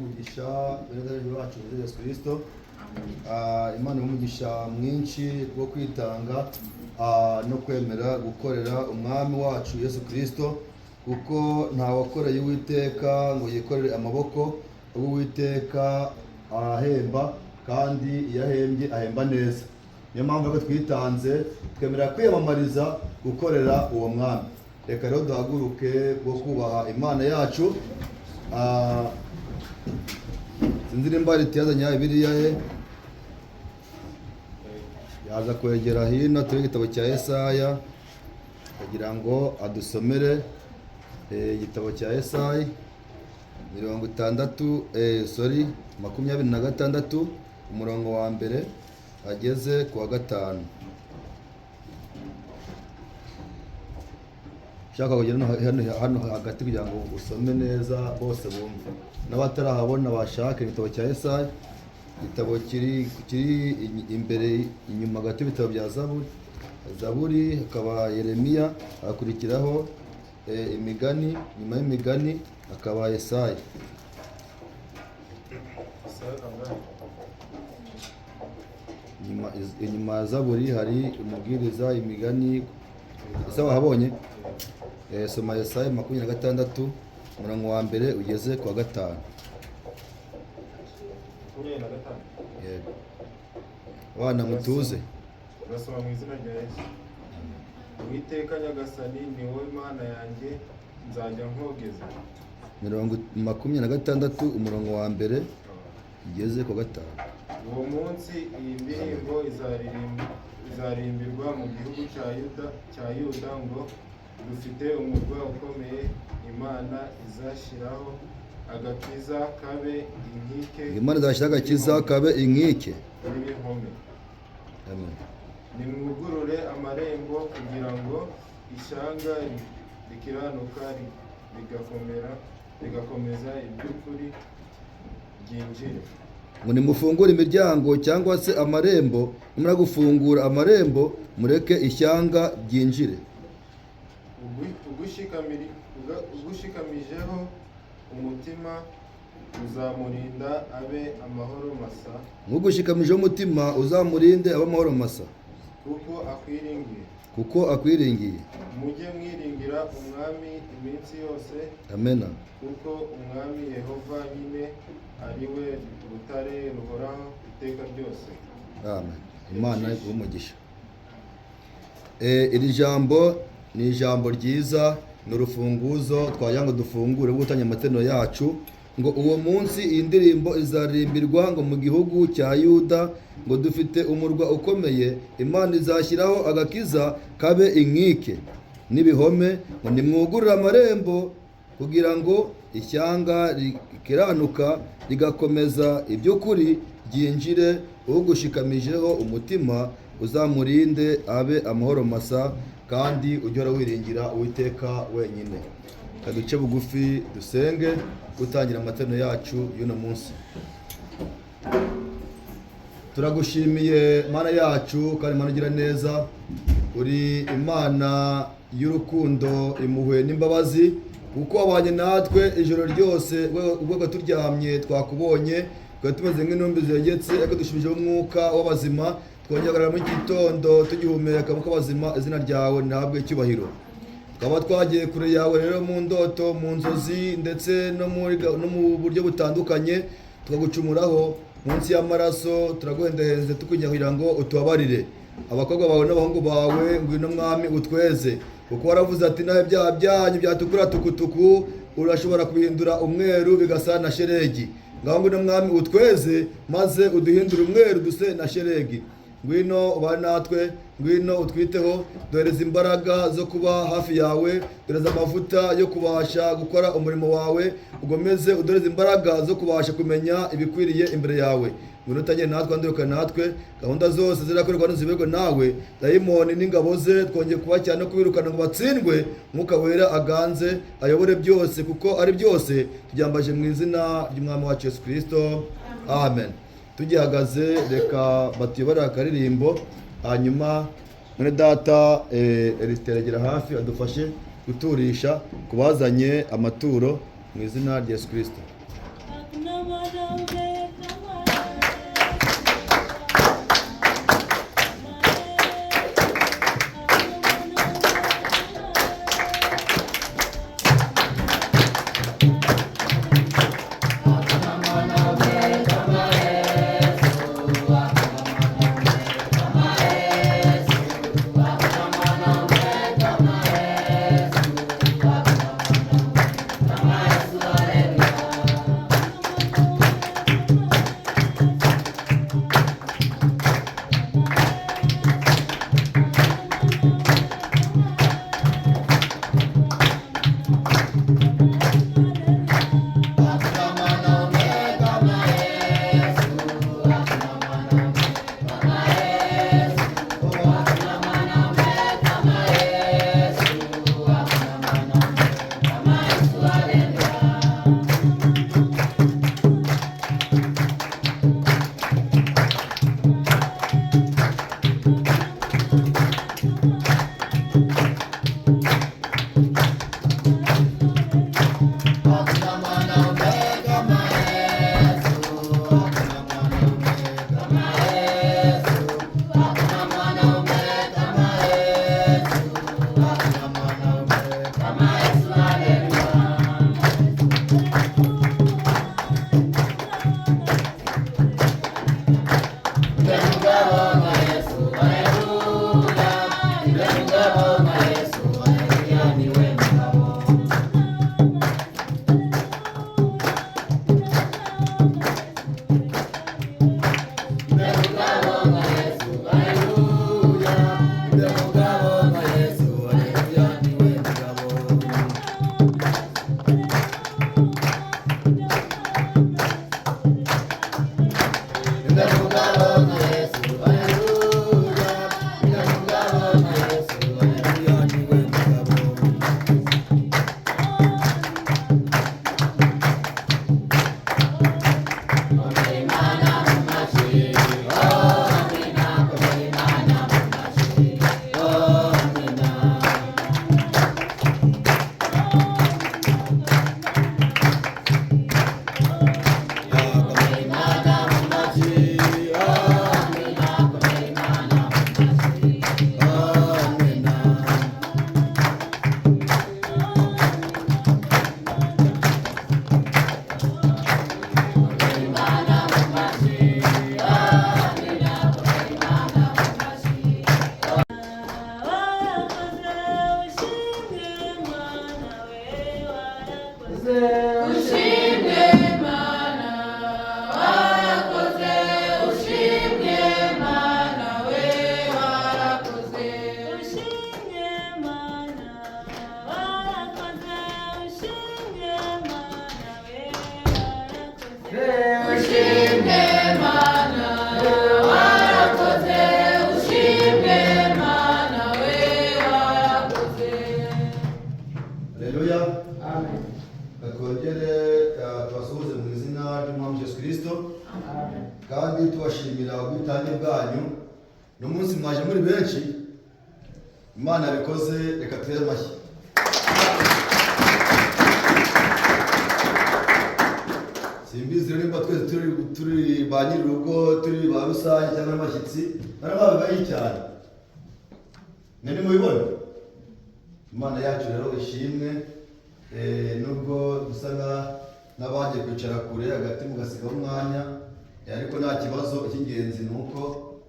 umugisha benedari wacu Yesu Kristo. Imana umugisha mwinshi wo kwitanga no kwemera gukorera umwami wacu Yesu Kristo, kuko nta wakoreye Uwiteka ngo yikorere amaboko. Uwiteka ahemba, kandi iyo ahembye ahemba neza. Niyo mpamvu ko twitanze twemera kwiyamamariza gukorera uwo mwami. Reka rero duhaguruke bwo kubaha Imana yacu. Sinzi nimba yazanye Bibiliya ye, yaza kwegera hino turi igitabo cya Yesaya kugira ngo adusomere igitabo cya Yesaya 26 umurongo wa mbere ageze ku wa 5. Shaka kugera hano hagati kugira ngo usome neza bose bumve, n'abatarahabona bashaka igitabo cya Yesaya. Igitabo kiri imbere inyuma hagati y'ibitabo bya Zaburi hakaba Yeremiya, hakurikiraho imigani, nyuma y'imigani hakaba Yesaya. Inyuma ya Zaburi hari umubwiriza, imigani. Ese wahabonye? Soma Yesaya 26 umurongo wa mbere ugeze ku wa 5. Yego. Wana mutuze. Urasoma mu izina rya Yesu. Uwiteka Nyagasani ni wowe Mana yanjye, nzajya nkogeza. 26 umurongo wa mbere ugeze ku wa 5. Uwo munsi iyi ndirimbo izarimbirwa mu gihugu cya Yuda ngo dufite umurwa ukomeye, Imana izashyiraho agakiza kabe inkike. Imana izashyiraho agakiza kabe inkike n'ibihome. Amen. Nimwugurure amarembo kugira ngo ishyanga rikiranuka rigakomeza iby'ukuri ryinjire. Ngo nimufungure imiryango cyangwa se amarembo, nimara gufungura amarembo mureke ishyanga ryinjire. Ugushikamijeho umutima uzamurinda abe amahoro masa. Nk'ugushikamijeho umutima uzamurinde abe amahoro masa, kuko akwiringiye. Mujye mwiringira umwami iminsi yose. Amena. Kuko umwami Yehova nyine ari we rutare ruhoraho iteka ryose. Amen. Imana umugisha. Iri jambo ni ijambo ryiza, ni urufunguzo twagira ngo dufungure gutanya amateraniro yacu. Ngo uwo munsi iyi ndirimbo izarimbirwa ngo mu gihugu cya Yuda, ngo dufite umurwa ukomeye, Imana izashyiraho agakiza kabe inkike n'ibihome. Ngo nimwugurure amarembo kugira ngo ishyanga rikiranuka rigakomeza iby'ukuri ryinjire. Ugushikamijeho umutima uzamurinde abe amahoro masa, kandi ujye wiringira Uwiteka wenyine. Kaduce bugufi dusenge gutangira amateraniro yacu y'uno munsi. Turagushimiye Mana yacu kandi Mana ugira neza, uri Imana y'urukundo, impuhwe n'imbabazi, kuko wabanye natwe ijoro ryose. Ubwo turyamye twakubonye, twari tumeze nk'intumbi zegetse, ariko dushibijeho umwuka w'abazima, twongerera mu gitondo tugihumeka mu kabazima. Izina ryawe ntabwe icyubahiro. Tukaba twagiye kure yawe rero mu ndoto, mu nzozi, ndetse no mu buryo butandukanye, tukagucumuraho. Munsi y'amaraso turaguhendahenze tukugira ngo utubabarire. Abakobwa bawe n'abahungu bawe ngwino mwami utweze, kuko waravuze ati naho ibyaha byanyu byatukura tukutuku urashobora kubihindura umweru bigasa na sheregi. Ngaho ngwino mwami utweze, maze uduhindure umweru duse na sheregi. Ngwino ubane natwe, ngwino utwiteho, duhereza imbaraga zo kuba hafi yawe, duhereza amavuta yo kubasha gukora umurimo wawe, ugomeze uduhereza imbaraga zo kubasha kumenya ibikwiriye imbere yawe. Ngwino utangire natwe, andurukane natwe, gahunda zose zirakorerwa n'izibirwe nawe. Dayimoni n'ingabo ze twongeye kubacyaha no kubirukana ngo batsindwe. Mwuka wera aganze ayobore byose, kuko ari byose tubyambaje mu izina ry'umwami wacu Yesu Kristo. Amen. Tugihagaze reka batuyobora akaririmbo, hanyuma mwene data eriteregera hafi adufashe guturisha kubazanye amaturo mu izina rya Yesu Kristo. ushimwe mana warakoze ushimwe mana we warakoze. Haleluya. Amen. Twongere tubasuhuze mu izina ry'umwami Yesu Kristo. Amen. Kandi tubashimira ubwitange bwanyu. N'umunsi mwaje muri benshi, Imana yabikoze, reka tutere amashyi. Simbizi rero nimba twese turi ba nyir'urugo, turi ba rusange cyangwa n'abashyitsi, narababaye cyane. Nani mubibona? Imana yacu rero ishimwe, nubwo dusa n'abagiye kwicara kure hagati mugasigaho umwanya, ariko nta kibazo. Icy'ingenzi ni uko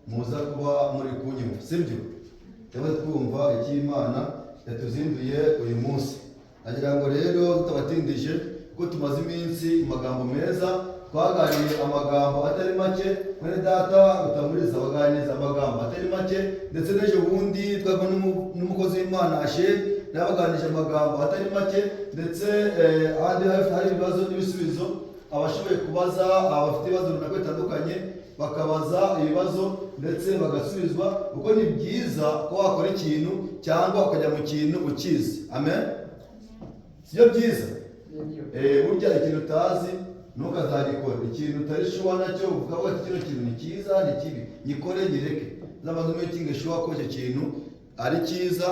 muza kuba muri kunyumva, sibyo? Tuba twumva icyo Imana yatuzinduye uyu munsi. Nagira ngo rero tutabatindije, kuko tumaze iminsi mu magambo meza, twaganiriye amagambo atari make. Mwene data utamuriza abaganiriza amagambo atari make, ndetse n'ejo bundi twabwa n'umukozi w'Imana Asher nabaganije amagambo atari make, ndetse ahandi hari ibibazo n'ibisubizo abashoboye kubaza, abafite ibibazo runaka bitandukanye bakabaza ibibazo ndetse bagasubizwa, kuko ni byiza ko wakora ikintu cyangwa ukajya mu kintu ukizi. Amen. Sibyo byiza? Burya ikintu utazi ntukazagikora, ikintu utari shuwa nacyo uvuga ko kino kintu ni cyiza ni kibi, gikore gireke. Zamaze muri kinge shuwa ko icyo kintu ari cyiza,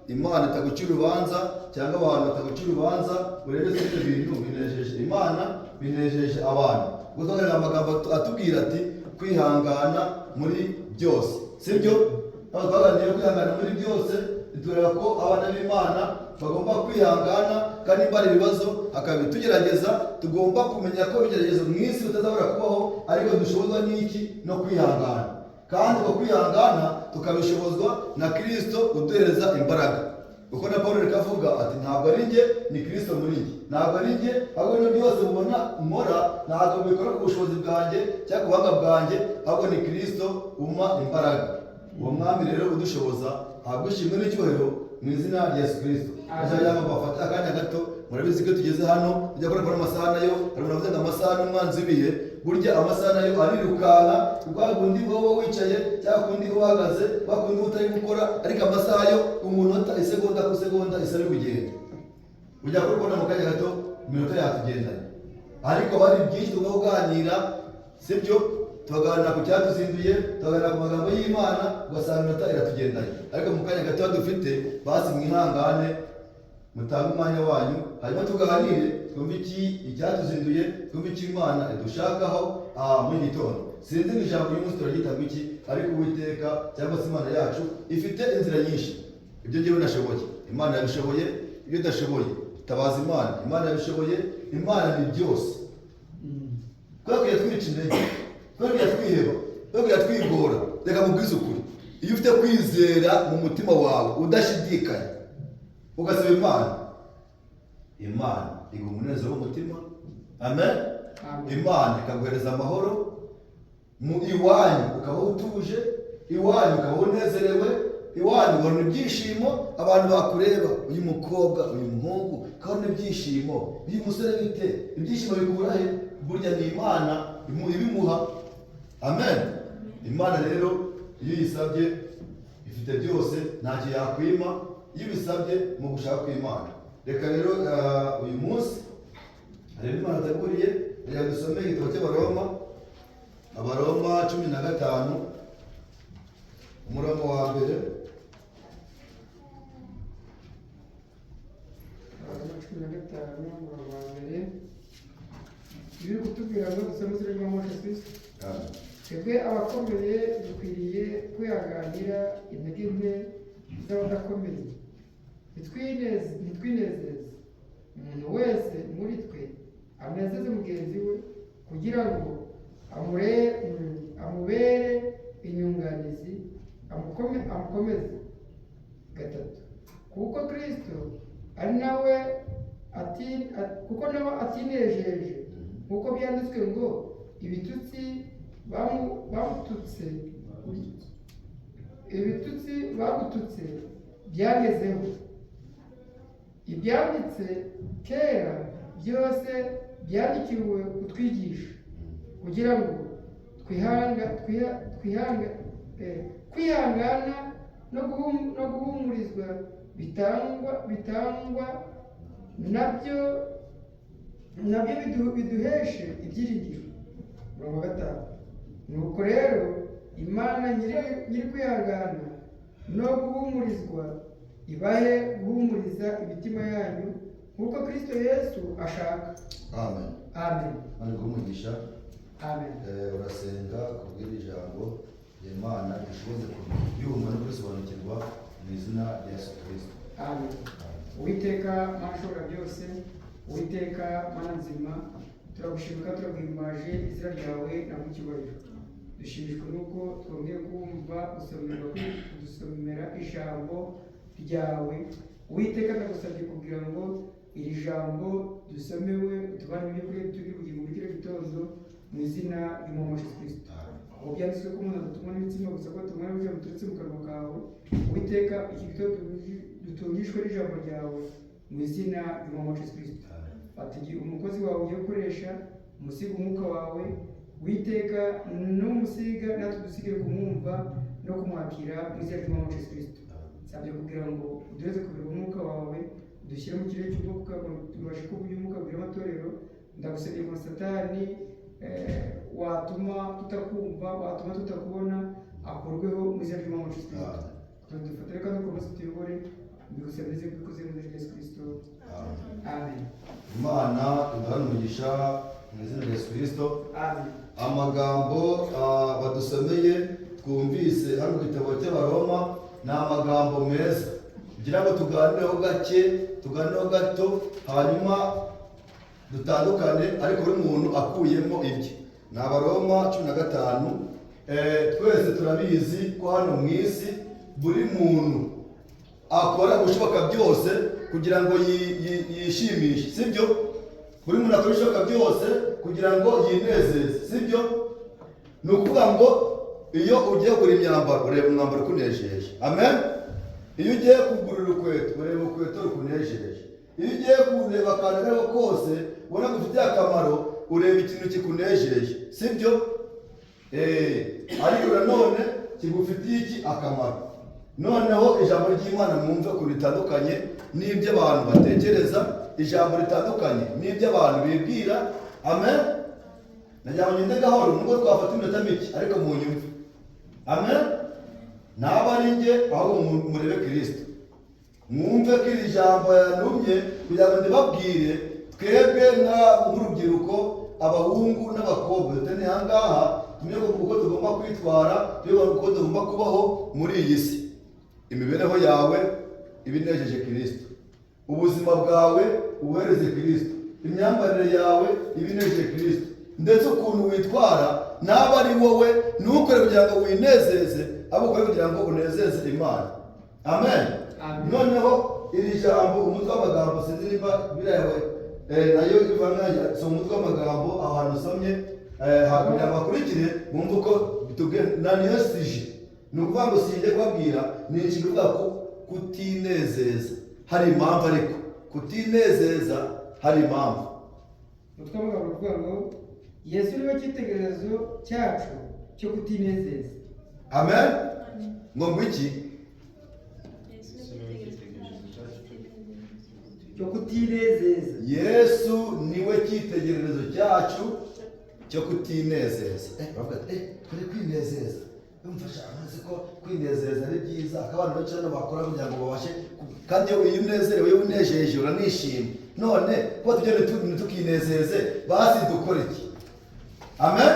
Imana itagucira urubanza cyangwa abantu batagucira urubanza. Urebe se ibyo bintu binejeje Imana, binejeje abantu. Gusobanurira amagambo atubwira ati kwihangana muri byose, sibyo? Aho twaganiriye kwihangana muri byose, tureba ko abana b'Imana bagomba kwihangana, kandi niba ari ibibazo akabitugerageza, tugomba kumenya ko ibigeragezo mu isi bitazabura kubaho, ariko dushobozwa n'iki? No kwihangana. Kandi uko kwihangana tukabishobozwa na Kristo uduhereza imbaraga. Uko na Paulo reka avuga ati ntabwo ari njye, ni Kristo muri njye. Ntabwo ari njye, ahubwo ibintu byose mubona nkora ntabwo mbikora ku bushobozi bwanjye cyangwa ku buhanga bwanjye, ahubwo ni Kristo umpa imbaraga. Uwo mwami rero udushoboza ahabwa ishimwe n'icyubahiro mu izina rya Yesu Kristo. Ajya bafata akanya gato, murabizi ko tugeze hano tujya gukora amasaha nayo, hari umuntu avuze ngo amasaha n'umwanzi w'ibihe. Burya amasaha nayo arirukanka, kwa kundi wowe wicaye cyangwa kundi uhagaze, kwa kundi utari gukora, ariko amasaha yo umunota isegonda ku segonda isa bigenda. Ujya kubona mu kanya gato iminota yatugendanye, ariko bari byinshi tukaganira, sibyo? Tuganira ku cyatuzinduye, tuganira ku magambo y'Imana, ugasanga iminota iratugendanye. Ariko mu kanya gato dufite, basi mwihangane, mutange umwanya wanyu, hanyuma tuganire, twumve icyatuzinduye, twumve icyo Imana idushakaho muri gitondo. Sinzi ngo ijambo ry'umunsi turagitanga iki, ariko Uwiteka cyangwa se Imana yacu ifite inzira nyinshi. Ibyo njyewe nashoboye, Imana yabishoboye. Ibyo udashoboye tabaza Imana, Imana yabishoboye. Imana ni byose. Twakwiye twica intege, twakwiye twiheba, twakwiye twigora. Reka mubwize ukuri, iyo ufite kwizera mu mutima wawe udashidikanya, ugasaba Imana, Imana iguha umunezero w'umutima. Amen. Imana ikaguhereza amahoro mu iwanyu, ukaba utuje iwanyu, ukaba unezerewe iwanyu, ukabona ibyishimo. Abantu bakureba, uyu mukobwa, uyu muhungu, ukabona ibyishimo. Uyu musore bite, ibyishimo bikura he? Burya ni Imana ibimuha. Amen. Imana rero iyo uyisabye ifite byose, ntacyo yakwima iyo ubisabye mu gushaka kw'Imana. Reka rero uyu munsi hari Imana ateguriye, reka dusome igitabo cy'Abaroma, Abaroma 15 umurongo wa mbere. Abaroma 15 umurongo wa mbere, biri kutubwira ngo dusome zirimo Mose Kristo. Twebwe abakomeye dukwiriye kwihanganira intege nke z'abadakomeye, ntitwinezeze. Umuntu wese muri twe anezeze mugenzi we, kugira ngo amubere inyunganizi, amukomeze. 3. Kuko Kristo ari nawe atinejeje, nk'uko byanditswe ngo ibitutsi bagututse byagezeho. Ibyanditse kera byose byandikiwe kutwigisha, kugira ngo kwihangana no guhumurizwa bitangwa nabyo biduheshe ibyiringiro. Mirongo gatanu. Nuko rero Imana nyiri kwihangana no guhumurizwa ibahe guhumuriza imitima yanyu nk'uko Kristo Yesu ashaka. Amen. Amen. Mani guhumugisha. Amen. Urasenga kubwira ijambo Imana ishoboze kubyumva no kubisobanukirwa mu izina rya Yesu Kristo. Amen. Uwiteka Mana ishobora byose, Uwiteka Mana nzima, turagushimira turaguhimbaje izina ryawe na mucyubahiro. Dushimishwa nuko twongeye kumva gusomera ijambo ryawe. Uwiteka ndagusabye kugira ngo iri jambo dusomewe utubane n'ibyo turi bugingo bw'ikiro gitondo mu izina ry'umwami Yesu Kristo. Aho byanditswe ko umuntu adatungwa n'imitsima gusa ko atumwa n'ibyo biturutse mu kanwa kawe. Uwiteka iki gitondo dutungishwe n'ijambo ryawe mu izina ry'umwami Yesu Kristo. Ati umukozi wawe ugiye gukoresha umusiga umwuka wawe, Uwiteka n'umusiga natwe dusigire kumwumva no kumwakira mu izina ry'umwami Yesu Kristo. Nsabye kugira ngo uduheze kubera umwuka wawe, dushyire mu kirere cy'umwuka tubashe kuvuga umwuka bwira amatorero. Ndagusabye ngo Satani watuma tutakumva, watuma tutakubona, akurweho mu izina ry'umwami Yesu Kristo. Tudufatire kandi ukomeze tuyobore, mbigusabye neza kubikoze mu izina rya Yesu Kristo. Amen. Imana iduhane umugisha mu izina rya Yesu Kristo. Amen. Amagambo badusomeye twumvise hano mu gitabo cy'Abaroma ni amagambo meza kugira ngo tuganireho gake, tuganireho gato, hanyuma dutandukane ariko buri muntu akuyemo ibye. Ni Abaroma 15. Twese turabizi ko hano mu isi buri muntu akora gushoboka byose kugira ngo yishimishe, sibyo? Buri muntu akora ibishoboka byose kugira ngo yinezeze, sibyo? Ni ukuvuga ngo iyo ugiye kugura imyambaro ureba umwambaro ukunejeje. Amen. Iyo ugiye kugura urukweto ureba urukweto rukunejeje. Iyo ugiye kureba akantu ako kose ubona gufitiye akamaro ureba ikintu kikunejeje, sibyo? Ariko nanone kigufitiye iki akamaro. Noneho ijambo ry'Imana mwumve ko ritandukanye n'ibyo abantu batekereza, ijambo ritandukanye n'ibyo abantu bibwira. Amen. Najya ngende gahoro nubwo twafata iminota mike ariko mu nyumve. Amen. Naba ari nge aho murebe Kristo. Mwumve ko iri jambo yanumye kugira ngo ndibabwire twebwe nk'urubyiruko, abahungu n'abakobwa tutane hangaha tumenye uko tugomba kwitwara, uko tugomba kubaho muri iyi si. Imibereho yawe ibinejeje Kristo, ubuzima bwawe ubuhereze Kristo, imyambarire yawe ibinejeje Kristo, ndetse ukuntu witwara naba ari wowe ntukore kugira ngo winezeze, ahubwo ukore kugira ngo unezeze Imana. Amen. Noneho iri jambo umutwe w'amagambo sinzi niba birawe nayo ivanganya so umutwe w'amagambo ahantu usomye hakurya bakurikire bumva uko bitugenda niyo sije. Ni ukuvuga ngo sije kubabwira ni ikivuga ko kutinezeza hari impamvu, ariko kutinezeza hari impamvu. Umutwe w'amagambo uvuga ngo Yesu niwe cyitegererezo cyacu cyo kutinezeza. Amen. Ngo iki? Cyo kutinezeza. Yesu niwe cyitegererezo cyacu cyo kutinezeza. Bavuga turi kwinezeza. Umfasha amaze ko kwinezeza ari byiza, akabana benshi hano bakora kugira ngo babashe, kandi iyo unezerewe iyo unejeje uranishima. None kuba tugende tukinezeze basi dukora iki? Amen.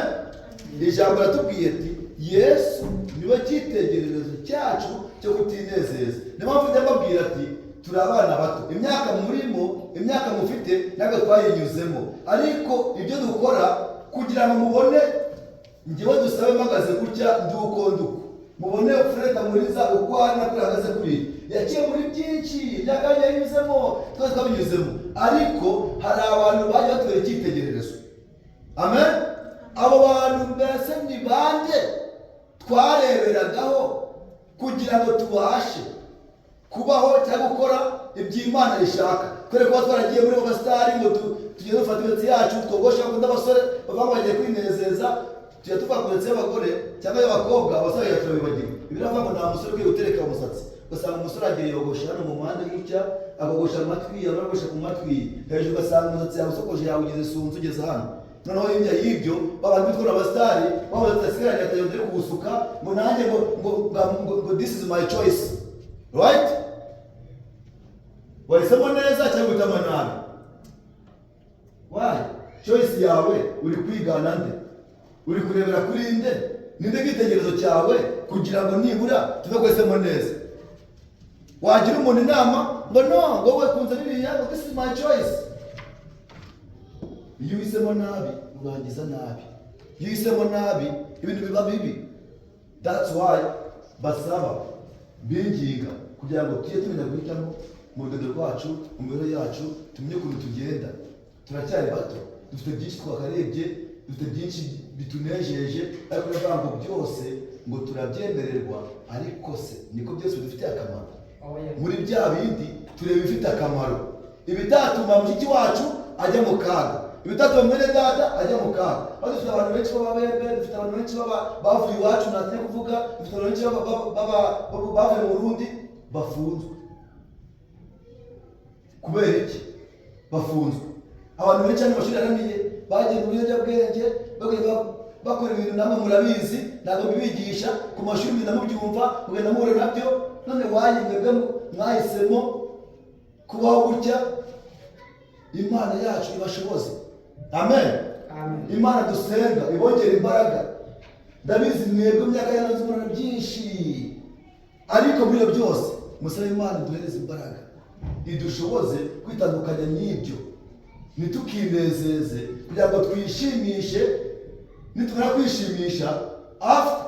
Ijambo ratubwiye ati Yesu niwe cyitegererezo cyacu cyo kutinezeza. Niyo mpamvu ndababwira ati turi abana bato, imyaka murimo, imyaka mufite ntabwo twayinyuzemo, ariko ibyo dukora kugira ngo mubone njyewe dusabe mpagaze gutya nduko mubone Freda Muriza uko hano ahagaze kuri yaciye muri byinshi byakanya yanyuzemo, twese twabinyuzemo, ariko hari abantu baje batubera icyitegererezo. Amen. Abo bantu mbese ni bande twareberagaho kugira ngo tubashe kubaho cyangwa gukora iby'Imana ishaka. Kore kuba twaragiye muri Pasitari ngo tugenda dufata imisatsi yacu twogosha kuko n'abasore bavuga ngo bagiye kwinezeza tujya tuva ku misatsi y'abagore cyangwa y'abakobwa abasore turabibagiwe. Biravuga ngo nta musore ukwiye gutereka umusatsi, ugasanga umusore agiye yogosha hano mu mpande gutya, akogosha amatwi, yamara ku matwi hejuru, ugasanga umusatsi yawe usokoje yawe ugeze sunzu ugeze hano. Noneho hirya y'ibyo babantu bitwa abasitari baba batasigaranye atayongera kugusuka ngo nanjye ngo this is my choice, right? Wahisemo neza cyangwa uhitamo nabi? Why? Choice yawe uri kwigana nde? Uri kurebera kuri nde? Ninde gitekerezo cyawe kugira ngo nibura tuve guhisemo neza? Wagira umuntu inama ngo no, ngo wowe kunze biriya, ngo this is my choice. Iyo uhisemo nabi urangiza nabi. Iyo uhisemo nabi ibintu biba bibi. That's why basaba binginga kugira ngo tujye tumenya guhitamo mu rugendo rwacu, mu mibereho yacu, tumenye ukuntu tugenda. Turacyari bato, dufite byinshi twakarebye, dufite byinshi bitunejeje, ariko ndavuga ngo byose ngo turabyemererwa, ariko se niko byose bidufitiye akamaro? Muri bya bindi tureba ibifite akamaro, ibitatuma mushiki wacu ajya mu kaga, ibitatuma mwene data ajya mu kaga. Aho dufite abantu benshi b'ababembe, dufite abantu benshi bavuye iwacu natwe kuvuga, dufite abantu benshi bavuye mu Burundi bafunzwe. Kubera iki bafunzwe? Abantu benshi mu mashuri aramiye bagiye mu biyobyabwenge, bakora ibintu namwe murabizi, ntabwo bibigisha ku mashuri mwenda mubyumva, mugenda muhura nabyo. None mwebwe mwahisemo kubaho gutya. Imana yacu ibashoboze. Amen. Imana dusenga ibongera imbaraga. Ndabizi mwebwe myaka yananze murana byinshi, ariko muri ibyo byose musabe Imana iduhereze imbaraga, idushoboze kwitandukanya n'ibyo, nitukinezeze kugira ngo twishimishe. Nitumara kwishimisha after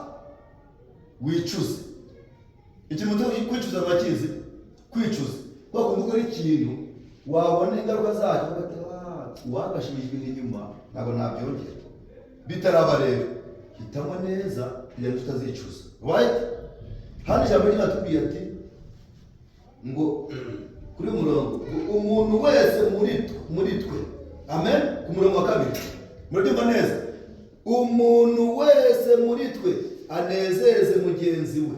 wicuze. Ikintu kwicuza bakizi, kwicuza kwa kunduka ikintu wabona ingaruka zacyo wagashimijwe inyuma, ntabwo nabyongera bitaraba. Rero hitamo neza kugira ngo tutazicuza, right? Hano ijambo ry'Imana ati ngo kuri murongo umuntu wese muri twe, amen, ku murongo wa 2 murabyumva neza, umuntu wese muri twe anezeze mugenzi we.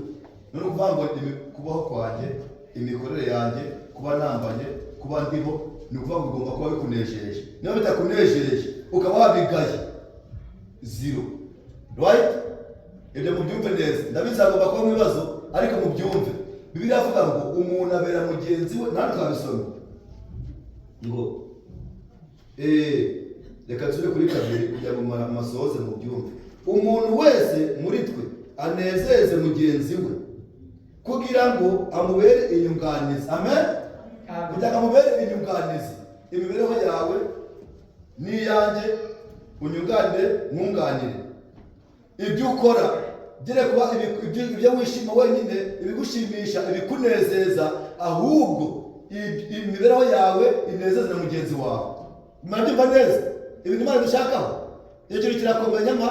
None kuvuga ngo kubaho kwanjye, imikorere yanjye, kuba nambanye, kuba ndiho, ni ukuvuga ngo ugomba kuba bikunejeje. Niba bitakunejeje ukaba wabigaye, zero, right? Ibyo mubyumve neza. Ndabizi agomba kuba mu bibazo, ariko mubyumve. Bibiliya ivuga ngo umuntu abera mugenzi we, ntabwo twabisoma ngo reka tube kuri 2 kugira ngo masoze mu byumve. Umuntu wese muri twe anezeze mugenzi we kugira ngo amubere inyunganizi. Amen. Kugira ngo amubere inyunganizi, imibereho yawe n'iyanjye unyunganire, mwunganire. Ibyo ukora gere kuba ibyo wishima wenyine, ibigushimisha, ibikunezeza, ahubwo imibereho yawe inezeze na mugenzi wawe. Murabyumva neza ibintu Imana dushakaho? Iyo kintu kirakomeye nyama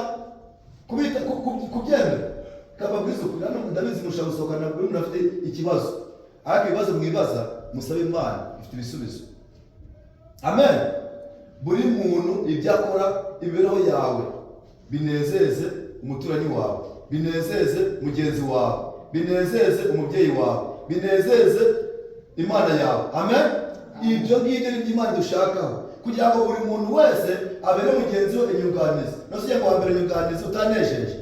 kubyemera. Kababwiza ukuri, hano ndabizi mushaka gusohokana buri muntu afite ikibazo, ariko ibibazo mwibaza musabe Imana ifite ibisubizo. Amen. Buri muntu ibyo akora, imibereho yawe binezeze umuturanyi wawe, binezeze mugenzi wawe, binezeze umubyeyi wawe, binezeze Imana yawe. Amen. Ibyo ngibyo ni Imana dushakaho, kugira ngo buri muntu wese abere mugenzi we inyunganizi. Nose ngo wambere inyunganizi utanejeje,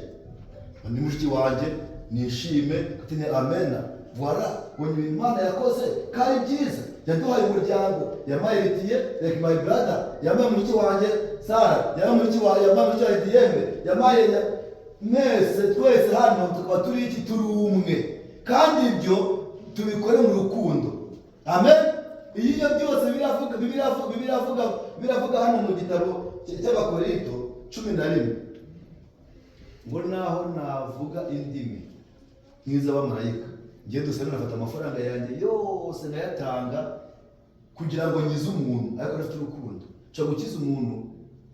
ni mushiki wanjye nishime kutine amena. Voilà, bonye Imana yakoze kari byiza, yaduhaye umuryango, yamayitiye like my brother, yamaye mushiki wanjye Sara, yamaye mushiki wanjye, yamaye mushiki wanjye Diembe, yamaye mwese twese hano tukaba turi iki, turi umwe, kandi ibyo tubikore mu rukundo. Amen. Iyo byose biravuga hano mu gitabo cy'Abakorinto 11 ngo naho navuga indimi nk'iz'abamarayika, ngiye dusanga nafata amafaranga yanjye yose nayatanga kugira ngo nyize umuntu, ariko nafite urukundo cyo gukiza umuntu.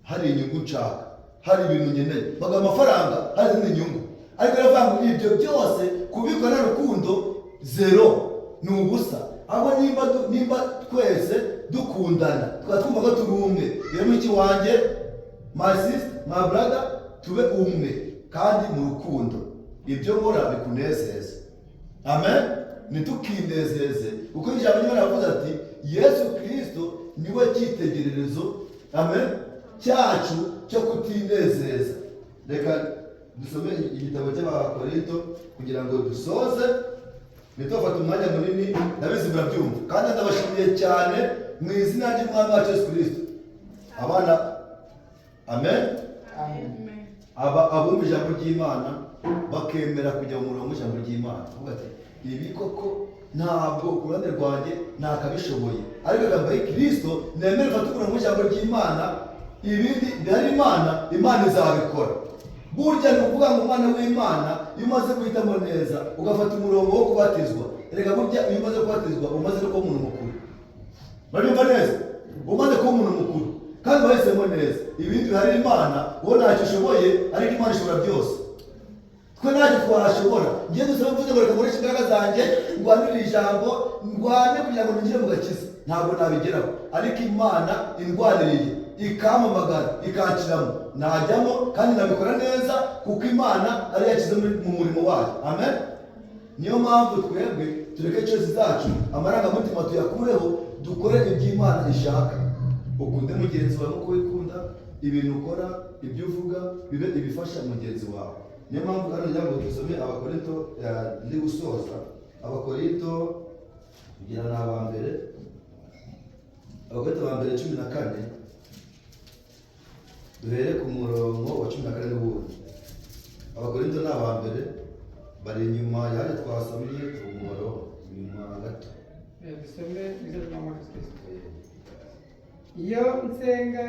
Hari inyungu nshaka, hari ibintu nkeneye, baga amafaranga hari izindi nyungu, ariko aravuga ngo ibyo byose kubikora n'urukundo zero, ni ubusa. Abo nimba twese dukundana tukaba twumva ko turi umwe. Rero mushiki wanjye, my sister, my brother, tube umwe kandi mu rukundo. Ibyo nkora bikunezeza. Amen. Nitukinezeze kuko ijambo ry'Imana rivuze ati Yesu Kristo niwe cyitegererezo, amen, cyacu cyo kutinezeza. Reka dusome igitabo cy'Abakorinto kugira ngo dusoze, nitofata umwanya munini, ndabizi murabyumva kandi ndabashimiye cyane mu izina ry'Umwami wacu Yesu Kristo. Abana, amen, abumva ijambo ry'Imana bakemera kujya mu murongo w'ijambo ry'Imana, avuga ati ibi koko ntabwo ku ruhande rwanjye ntakabishoboye, ariko ijambo Kristo nemere mfate umurongo w'ijambo ry'Imana, ibindi byari Imana izabikora. Burya ni ukuvuga ngo umwana w'Imana iyo umaze guhitamo neza ugafata umurongo wo kubatizwa, erega burya iyo umaze kubatizwa umaze no kuba umuntu mukuru. Murabyumva neza? Umaze kuba umuntu mukuru kandi wahisemo neza, ibindi bihari Imana, wowe ntacyo ushoboye ariko Imana ishobora byose. Twe ntacyo twashobora. Ngiye dusaba mvuze ngo reka nkoreshe imbaraga zanjye ndwanire ijambo, ndwane kugira ngo nigire mu gakiza, ntabwo nabigeraho, ariko Imana indwaniriye ikampamagara ikanshyiramo, najyamo kandi nabikora neza kuko Imana ari yakize mu murimo wayo. Amen. Niyo mpamvu twebwe tureke choice zacu, amarangamutima tuyakureho, dukore ibyo Imana ishaka. Ukunde mugenzi wawe uko wikunda, ibintu ukora, ibyo uvuga bibe ibifasha mugenzi wawe. Niyo mpamvu hano njya ngo dusome Abakorinto, ndi gusoza Abakorinto kugira na abambere, Abakorinto bambere 14, duhere ku murongo wa 14 n'ubundi. Abakorinto ni abambere bari inyuma yaje twasomye umubaro inyuma gato. Dusome bizatuma iyo nsenga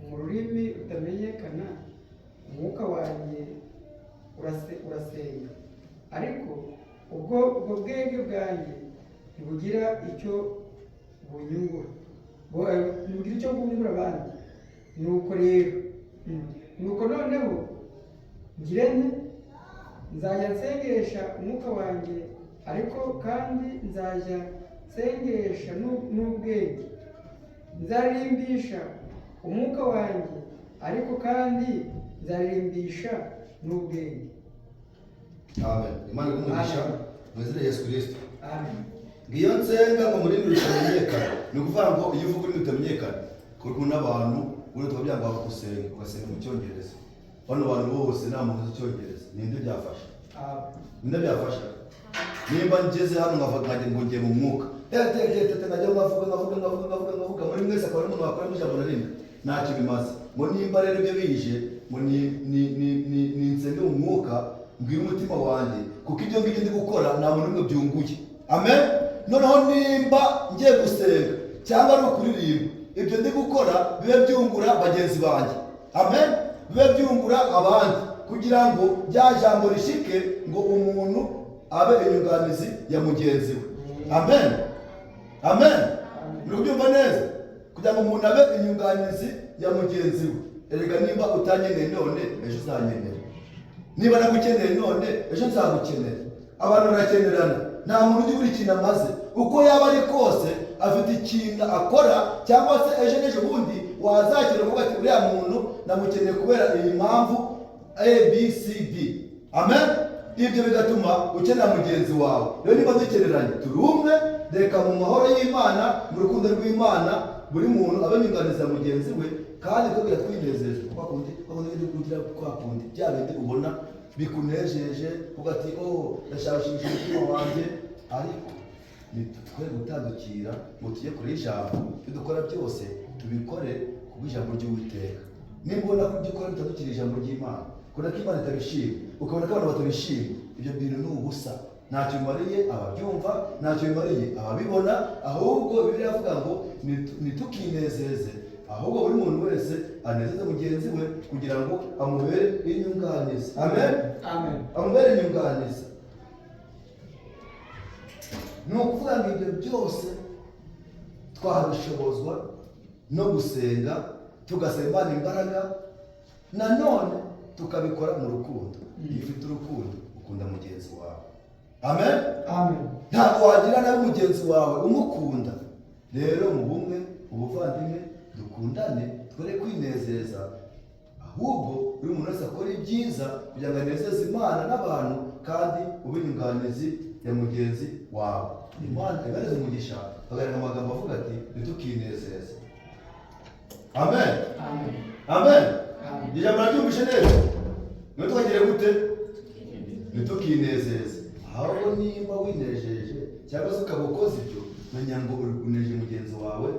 mu rurimi rutamenyekana, umwuka wanjye urasenga, ariko ubwo bwenge bwanjye ntibugira icyo bunyungura, ntibugira icyo bwungura abandi. Nuko rero, nuko noneho ngirente nzajya nsengesha umwuka wanjye, ariko kandi nzajya nsengesha n'ubwenge, nzarimbisha umwuka wanjye, ariko kandi nzarimbisha n'ubwenge. Amen. Imana igumugisha mu izina rya Yesu Kristo. Amen. Ngiyo nsenga ngo muri rutamenyekana, ni ukuvuga ngo iyo uvuga ururimi rutamenyekana kuko n'abantu uri tubabyanga gusenga ugasenga mu Cyongereza, bano bantu bose nta muntu uzi Icyongereza, ninde byafasha? Ninde byafasha? Nimba ngeze hano nkajya ngo ngiye mu mwuka, najya ngavuga muri mwese akaba ari umuntu wakora mu ijambo na rimwe, ntacyo bimaze. Ngo nimba rero ibyo bije ngo ni nsenge mu mwuka, mbwira umutima wanjye kuko ibyo ngibyo ndi gukora nta muntu n'umwe byunguye. Amen. Noneho nimba ngiye gusenga cyangwa ari ukuririmba, ibyo ndi gukora bibe byungura bagenzi banjye. Amen. Bibe byungura abandi kugira ngo bya jambo rishike, ngo umuntu abe inyunganizi ya mugenzi we. Amen. Amen. Muri kubyumva neza? Kugira ngo umuntu abe inyunganizi ya mugenzi we. Erega nimba utanyeneye none ejo uzanyenera, niba nagukeneye none ejo nzagukenera. Abantu barakenerana, nta muntu ujya buri kintu amaze, uko yaba ari kose afite ikintu akora, cyangwa se ejo n'ejo bundi wazakira kuvuga ati uriya muntu namukeneye kubera iyi mpamvu ABCD. Amen. Ibyo bigatuma ukenera mugenzi wawe. Rero niba dukeneranye turi umwe, reka mu mahoro y'Imana, mu rukundo rw'Imana, buri muntu abe inyunganizi ya mugenzi we, kandi twebwe twinezeze kwa kundi kugira kwa kundi bya bindi ubona bikunejeje ugati ndashakisha umutima wanjye, ariko nitwe gutandukira ngo tujye kure y'ijambo, dukora byose tubikore ku ijambo ry'Uwiteka. Nimba ubona ko ibyo ukora bitandukira ijambo ry'Imana, kubona ko Imana itabishima, ukabona ko abantu batabishima, ibyo bintu ni ubusa, ntacyo bimariye ababyumva, ntacyo bimariye ababibona. Ahubwo Bibiliya iravuga ngo nitukinezeze, ahubwo buri muntu wese anezeze mugenzi we kugira ngo amubere inyunganizi. Amen. Amen. Amubere inyunganizi. Ni ukuvuga ngo ibyo byose twabishobozwa no gusenga, tugasembana imbaraga, nanone tukabikora mu rukundo. Iyo ufite urukundo ukunda mugenzi wawe. Amen. Amen. Ntabwo wagira nawe mugenzi wawe umukunda. Rero mu bumwe ubuvandimwe, dukundane, twere kwinezeza, ahubwo buri muntu wese akora ibyiza kugira ngo anezeze Imana n'abantu, kandi ube inyunganizi ya mugenzi wawe. Imana ibareze umugisha, bagaragaza amagambo avuga ati ntitukinezeze. Amen. Amen. Amen. Amen. Ijambo raryumvishe neza. Ntukagire gute? Ntitukinezeze. Ahubwo nimba winejeje cyangwa se ukaba ukoze ibyo, menya ngo uneje mugenzi wawe,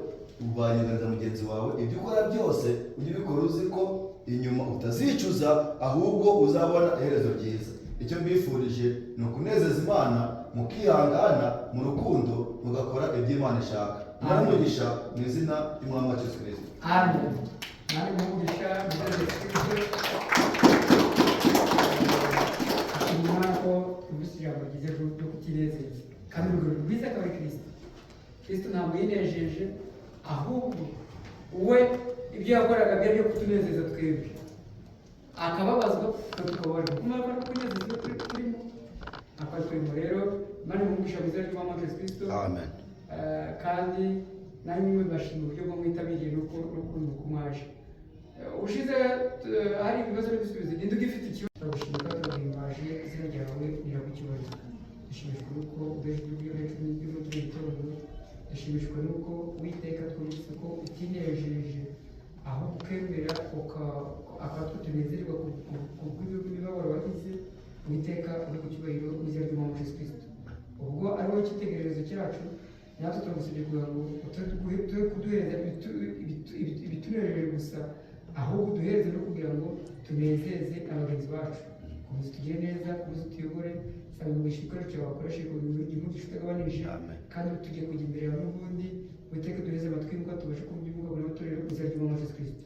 ubanyeganyeza mugenzi wawe, ibyo ukora byose ujye ubikora uzi ko inyuma utazicuza, ahubwo uzabona iherezo ryiza. Icyo mbifurije ni ukunezeza Imana, mukihangana mu rukundo, mugakora ibyo Imana ishaka. Imana umugisha mu izina ry'Umwami wacu Yesu Kristo. Amen. Imana umugisha mu izina rya Yesu Kristo. Imana ko twumvise ijambo ryiza ryo kutinezeza, kandi urugero rwiza akaba ari Kristo. Kristo ntabwo yinejeje, ahubwo we ibyo yakoraga byari byo kutunezeza twebwe, akababazwa tukababarirwa. Kumara ko kunezeza turimo akaba turimo. Rero Imana umugisha mu izina ry'Umwami wacu Yesu Kristo. Amen. Kandi nanjye nimwe bashima uburyo bwo mwitabiriye n'ukuntu kumwaje. Ushize hari ibibazo n'ibisubizo, ninde ugifite ikibazo? Turagushimira, turahimbaje, izina ryawe riragucyubahiro. Dushimishwa nuko uduheje ibyo hejuru n'iby'ubu tw'itorero. Dushimishwa nuko Uwiteka twumvise ko utinejeje, aho ukemera akatwe tunezerwa ku bw'imibabaro wagize. Uwiteka uri ku cyubahiro mu izina ry'Umwami wacu Yesu Kristo. Ubwo ari wowe icyitegererezo cyacu, natwe turagusabye kugira ngo turi kuduhereza ibitunejeje gusa, ahubwo duhereze no kugira ngo tunezeze abagenzi bacu. Komeza tugire neza, komeza utuyobore, saba umugisha ibikoresho cyawe wakoresheje kugira ngo umugisha utagabanije, kandi tugiye kujya imbere yawe n'ubundi. Uwiteka duheze amatwi ngo tubashe kumva iby'umugabo n'amatorero mu izina ry'Umwami wacu Yesu Kristo.